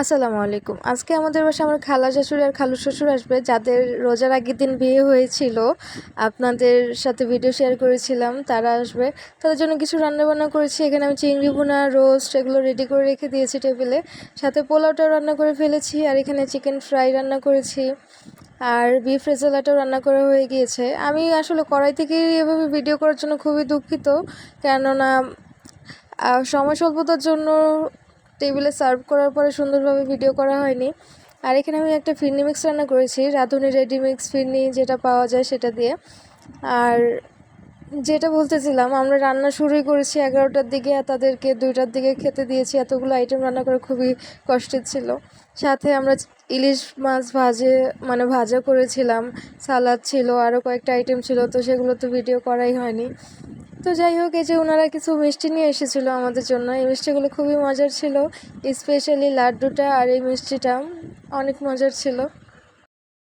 আসসালামু আলাইকুম। আজকে আমাদের বাসায় আমার খালা শাশুড়ি আর খালু শ্বশুর আসবে, যাদের রোজার আগের দিন বিয়ে হয়েছিল। আপনাদের সাথে ভিডিও শেয়ার করেছিলাম, তারা আসবে। তাদের জন্য কিছু রান্নাবান্না করেছি। এখানে আমি চিংড়ি ভুনা, রোস্ট এগুলো রেডি করে রেখে দিয়েছি টেবিলে। সাথে পোলাওটাও রান্না করে ফেলেছি, আর এখানে চিকেন ফ্রাই রান্না করেছি, আর বিফ রেজালাটাও রান্না করা হয়ে গিয়েছে। আমি আসলে কড়াই থেকেই এভাবে ভিডিও করার জন্য খুবই দুঃখিত, কেননা সময় স্বল্পতার জন্য টেবিলে সার্ভ করার পরে সুন্দরভাবে ভিডিও করা হয়নি। আর এখানে আমি একটা ফিরনি মিক্স রান্না করেছি, রাঁধুনি রেডি মিক্স ফিরনি যেটা পাওয়া যায় সেটা দিয়ে। আর যেটা বলতেছিলাম, আমরা রান্না শুরুই করেছি 11টার দিকে, আর তাদেরকে 2টার দিকে খেতে দিয়েছি। এতগুলো আইটেম রান্না করা খুবই কষ্টের ছিল। সাথে আমরা ইলিশ মাছ ভাজা করেছিলাম, সালাদ ছিল, আরও কয়েকটা আইটেম ছিল, তো সেগুলো তো ভিডিও করাই হয়নি। তো যাই হোক, এই যে ওনারা কিছু মিষ্টি নিয়ে এসেছিলো আমাদের জন্য। এই মিষ্টিগুলো খুবই মজার ছিল, স্পেশালি লাড্ডুটা আর এই মিষ্টিটা অনেক মজার ছিল।